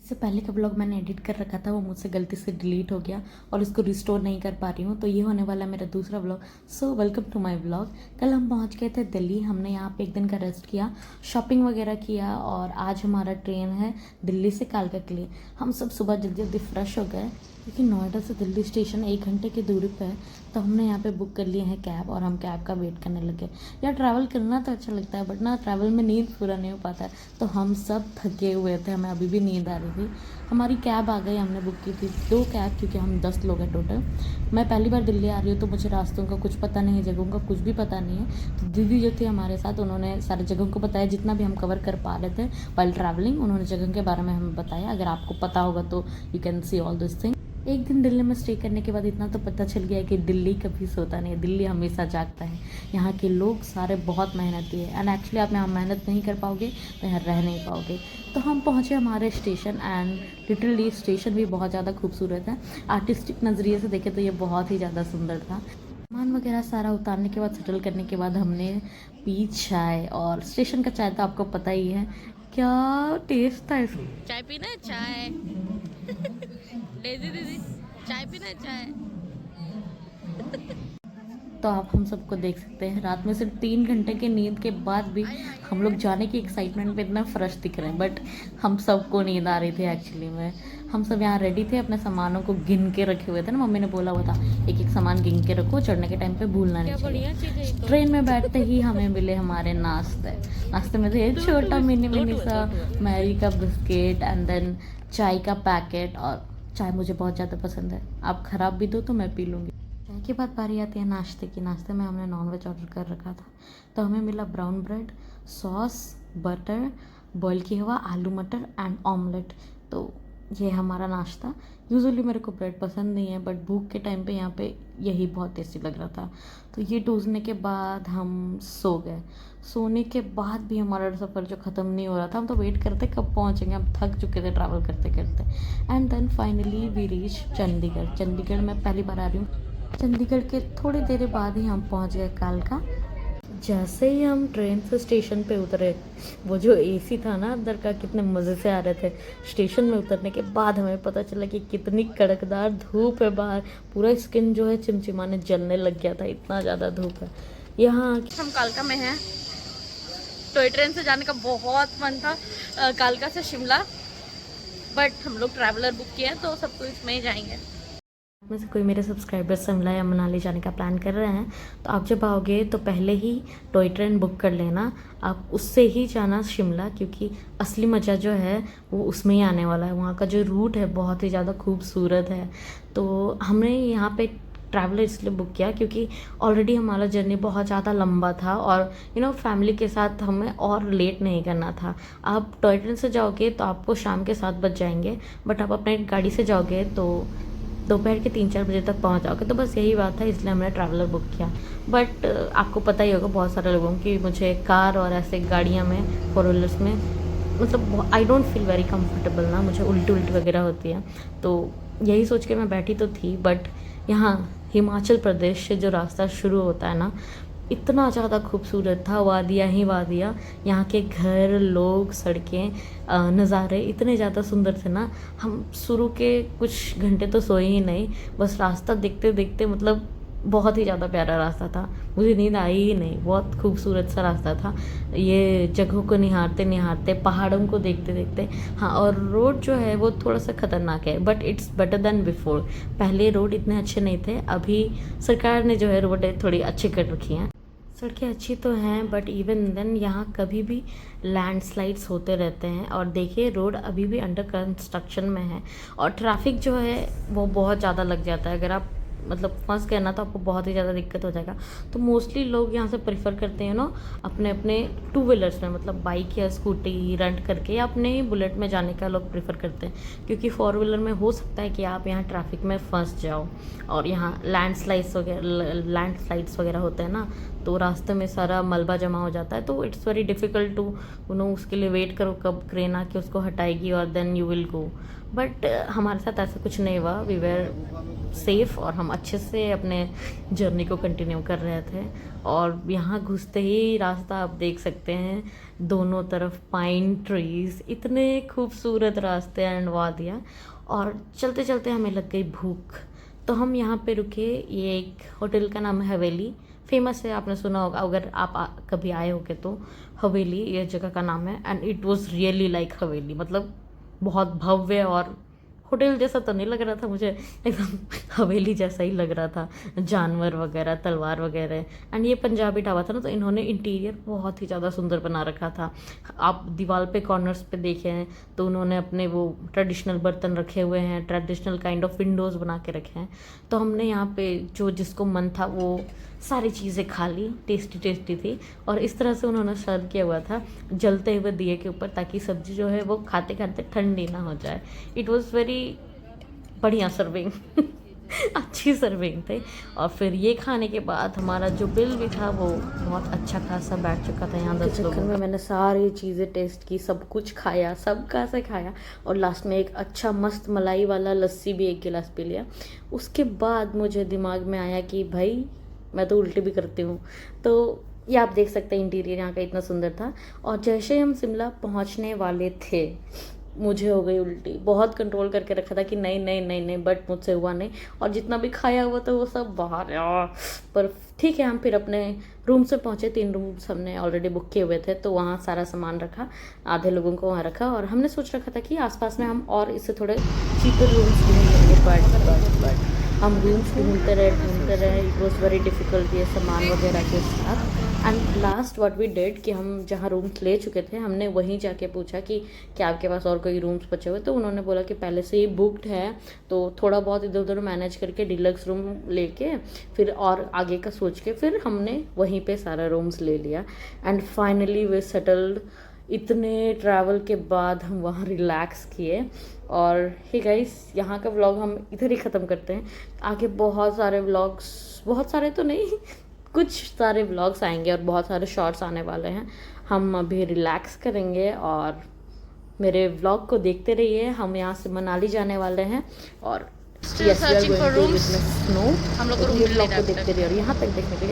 इससे पहले का ब्लॉग मैंने एडिट कर रखा था, वो मुझसे गलती से डिलीट हो गया और इसको रिस्टोर नहीं कर पा रही हूँ। तो ये होने वाला है मेरा दूसरा blog. So welcome to my blog. कल हम पहुँच गए थे दिल्ली। हमने यहाँ पे एक दिन का रेस्ट किया, शॉपिंग वगैरह किया और आज हमारा ट्रेन है दिल्ली से कालका के लिए। हम सब सुबह जल्दी जल्दी फ्रेश हो गए क्योंकि नोएडा से दिल्ली स्टेशन 1 घंटे की दूरी पे है। तो हमने यहाँ पे बुक कर लिए हैं कैब और हम कैब का वेट करने लगे। यार ट्रैवल करना तो अच्छा लगता है बट ना ट्रैवल में नींद पूरा नहीं हो पाता है। तो हम सब थके हुए थे, हमें अभी भी नींद आ रही थी। हमारी कैब आ गई, हमने बुक की थी 2 कैब क्योंकि हम 10 लोग हैं टोटल। मैं पहली बार दिल्ली आ रही हूँ तो मुझे रास्तों का कुछ पता नहीं है, जगहों का कुछ भी पता नहीं है। तो दीदी जो थी हमारे साथ, उन्होंने सारे जगहों को बताया, जितना भी हम कवर कर पा रहे थे वाइल ट्रैवलिंग। उन्होंने जगह के बारे में हमें बताया। अगर आपको पता होगा तो you can see all this thing. एक दिन दिल्ली में स्टे करने के बाद इतना तो पता चल गया कि दिल्ली कभी सोता नहीं है, दिल्ली हमेशा जागता है। यहाँ के लोग सारे बहुत मेहनती है एंड एक्चुअली आप यहाँ मेहनत नहीं कर पाओगे तो यहाँ रह नहीं पाओगे। तो हम पहुँचे हमारे स्टेशन एंड लिटरली स्टेशन भी बहुत ज़्यादा खूबसूरत है। आर्टिस्टिक नज़रिए से देखे तो ये बहुत ही ज़्यादा सुंदर था। सामान वगैरह सारा उतारने के बाद, सेटल करने के बाद हमने पी चाय। और स्टेशन का चाय तो आपको पता ही है क्या टेस्ट था इसका। चाय पीना है? चाय डेजी दीदी चाय पीना है? चाय। तो आप हम सबको देख सकते हैं, रात में सिर्फ 3 घंटे की नींद के बाद भी हम लोग जाने की एक्साइटमेंट में इतना फ्रेश दिख रहे हैं। बट हम सबको नींद आ रही थी एक्चुअली में। हम सब यहाँ रेडी थे, अपने सामानों को गिन के रखे हुए थे ना, मम्मी ने बोला हुआ था एक एक सामान गिन के रखो, चढ़ने के टाइम पे भूलना नहीं चाहिए। ट्रेन में बैठते ही हमें मिले हमारे नाश्ते में थे छोटा मिनी सा मैरी का बिस्किट एंड देन चाय का पैकेट। और चाय मुझे बहुत ज़्यादा पसंद है, आप ख़राब भी दो तो मैं पी लूँगी। चाय के बाद बारी आती है नाश्ते की। नाश्ते में हमने नॉनवेज ऑर्डर कर रखा था। तो हमें मिला brown bread, sauce, butter, boil किया हुआ आलू मटर एंड ऑमलेट। तो ये हमारा नाश्ता। यूजुअली मेरे को ब्रेड पसंद नहीं है बट भूख के टाइम पे यहाँ पे यही बहुत टेस्टी लग रहा था। तो ये टूसने के बाद हम सो गए। सोने के बाद भी हमारा सफ़र जो ख़त्म नहीं हो रहा था, हम तो वेट करते कब पहुँचेंगे, हम थक चुके थे ट्रैवल करते करते। And then finally we reach Chandigarh. Chandigarh मैं पहली बार आ रही हूँ। चंडीगढ़ के थोड़ी देर बाद ही हम पहुंच गए कालका। जैसे ही हम ट्रेन से स्टेशन पे उतरे, वो जो एसी था ना अंदर का, कितने मज़े से आ रहे थे। स्टेशन में उतरने के बाद हमें पता चला कि कितनी कड़कदार धूप है बाहर। पूरा स्किन जो है चिमचिमाने जलने लग गया था, इतना ज़्यादा धूप है यहाँ। हम कालका में हैं। टॉय ट्रेन से जाने का बहुत मन था, कालका से शिमला, बट हम लोग ट्रैवलर बुक किए हैं तो सबको इसमें ही जाएंगे। में से कोई मेरे सब्सक्राइबर्स शिमला या मनाली जाने का प्लान कर रहे हैं तो आप जब आओगे तो पहले ही टॉय ट्रेन बुक कर लेना। आप उससे ही जाना शिमला, क्योंकि असली मज़ा जो है वो उसमें ही आने वाला है। वहाँ का जो रूट है बहुत ही ज़्यादा खूबसूरत है। तो हमने यहाँ पे ट्रैवलर इसलिए बुक किया क्योंकि ऑलरेडी हमारा जर्नी बहुत ज़्यादा लंबा था और फैमिली के साथ हमें और लेट नहीं करना था। आप टॉय ट्रेन से जाओगे तो आपको शाम के 7 बज जाएंगे, बट आप अपने गाड़ी से जाओगे तो दोपहर के 3-4 बजे तक पहुंच जाओगे। तो बस यही बात था, इसलिए हमने ट्रैवलर बुक किया। बट आपको पता ही होगा बहुत सारे लोगों की, मुझे कार और ऐसे गाड़ियां में, 4 व्हीलर्स में, मतलब I don't feel very comfortable ना, मुझे उल्टी वगैरह होती है। तो यही सोच के मैं बैठी तो थी, बट यहाँ हिमाचल प्रदेश से जो रास्ता शुरू होता है ना, इतना ज़्यादा खूबसूरत था। वादियाँ ही वादियाँ, यहाँ के घर, लोग, सड़कें, नज़ारे इतने ज़्यादा सुंदर थे ना। हम शुरू के कुछ घंटे तो सोए ही नहीं, बस रास्ता देखते देखते, मतलब बहुत ही ज़्यादा प्यारा रास्ता था। मुझे नींद आई ही नहीं, बहुत खूबसूरत सा रास्ता था। ये जगहों को निहारते निहारते, पहाड़ों को देखते देखते। हाँ, और रोड जो है वो थोड़ा सा ख़तरनाक है but it's better than before. पहले रोड इतने अच्छे नहीं थे, अभी सरकार ने जो है रोड थोड़ी अच्छी कर रखी हैं। सड़कें अच्छी तो हैं बट इवन देन यहाँ कभी भी लैंडस्लाइड्स होते रहते हैं। और देखिए रोड अभी भी अंडर कंस्ट्रक्शन में है और ट्रैफिक जो है वो बहुत ज़्यादा लग जाता है। अगर आप मतलब फंस गए ना तो आपको बहुत ही ज़्यादा दिक्कत हो जाएगा। तो मोस्टली लोग यहाँ से प्रेफर करते हैं ना अपने अपने 2 व्हीलर्स में, मतलब बाइक या स्कूटी रेंट करके, या अपने ही बुलेट में जाने का लोग प्रेफर करते हैं। क्योंकि 4 व्हीलर में हो सकता है कि आप यहाँ ट्रैफिक में फंस जाओ और यहाँ लैंडस्लाइड्स वगैरह होते हैं ना, तो रास्ते में सारा मलबा जमा हो जाता है। तो इट्स वेरी डिफ़िकल्ट टू उसके लिए वेट करो कब क्रेन आके उसको हटाएगी और then you will go. But हमारे साथ ऐसा कुछ नहीं हुआ, वी वेर सेफ और हम अच्छे से अपने जर्नी को कंटिन्यू कर रहे थे। और यहाँ घुसते ही रास्ता आप देख सकते हैं, दोनों तरफ पाइन ट्रीज, इतने खूबसूरत रास्ते एंड वादियाँ। और चलते चलते हमें लग गई भूख, तो हम यहाँ पे रुके। ये एक होटल का नाम है हवेली, फेमस है, आपने सुना होगा अगर आप कभी आए होगे तो। हवेली ये जगह का नाम है and it was really like हवेली, मतलब बहुत भव्य और होटल जैसा तो नहीं लग रहा था मुझे, एकदम हवेली जैसा ही लग रहा था, जानवर वगैरह, तलवार वगैरह। एंड ये पंजाबी ढाबा था ना, तो इन्होंने इंटीरियर बहुत ही ज़्यादा सुंदर बना रखा था। आप दीवार पे कॉर्नर्स पे देखे हैं तो उन्होंने अपने वो ट्रेडिशनल बर्तन रखे हुए हैं, ट्रेडिशनल काइंड ऑफ विंडोज़ बना के रखे हैं। तो हमने यहाँ पे जो जिसको मन था वो सारी चीज़ें खा ली, टेस्टी टेस्टी थी। और इस तरह से उन्होंने सर्व किया हुआ था जलते हुए दिए के ऊपर, ताकि सब्ज़ी जो है वो खाते खाते ठंडी ना हो जाए। इट वॉज़ वेरी बढ़िया सर्विंग अच्छी सर्विंग थे। और फिर ये खाने के बाद हमारा जो बिल भी था वो बहुत अच्छा खासा बैठ चुका था। यहाँ 10 लोगों में मैंने सारी चीज़ें टेस्ट की, सब कुछ खाया, सब का से खाया। और लास्ट में एक अच्छा मस्त मलाई वाला लस्सी भी एक गिलास पी लिया। उसके बाद मुझे दिमाग में आया कि भाई मैं तो उल्टी भी करती हूँ। तो ये आप देख सकते हैं इंटीरियर यहाँ का इतना सुंदर था। और जैसे हम शिमला पहुँचने वाले थे मुझे हो गई उल्टी। बहुत कंट्रोल करके रखा था कि नहीं नहीं नहीं नहीं, बट मुझसे हुआ नहीं। और जितना भी खाया हुआ था वो सब बाहर पर ठीक है। हम फिर अपने रूम से पहुँचे, 3 रूम्स हमने ऑलरेडी बुक किए हुए थे, तो वहाँ सारा सामान रखा, आधे लोगों को वहाँ रखा। और हमने सोच रखा था कि आसपास में हम और इससे थोड़े चीपर रूम्स ढूंढेंगे, बट हम रूम्स ढूंढते रहे। इट वॉज वेरी डिफ़िकल्ट ये सामान वगैरह के साथ। And last what we did कि हम जहाँ रूम्स ले चुके थे हमने वहीं जाके पूछा कि क्या आपके पास और कोई रूम्स बचे हुए, तो उन्होंने बोला कि पहले से ही बुकड है, तो थोड़ा बहुत इधर उधर मैनेज करके डिलक्स रूम लेके फिर और आगे का सोच के फिर हमने वहीं पे सारा रूम्स ले लिया। And finally way settled. इतने ट्रैवल के बाद हम वहाँ रिलैक्स किए। और हे गाइस, यहाँ का व्लॉग हम इधर ही ख़त्म करते हैं। आगे बहुत सारे व्लॉग्स, बहुत सारे तो नहीं, कुछ सारे व्लॉग्स आएंगे और बहुत सारे शॉर्ट्स आने वाले हैं। हम अभी रिलैक्स करेंगे और मेरे व्लॉग को देखते रहिए। हम यहाँ से मनाली जाने वाले हैं और Still searching for rooms. Snow. हम लोग को ये room व्लॉग मिल को देखते रहिए और यहाँ तक देखने के लिए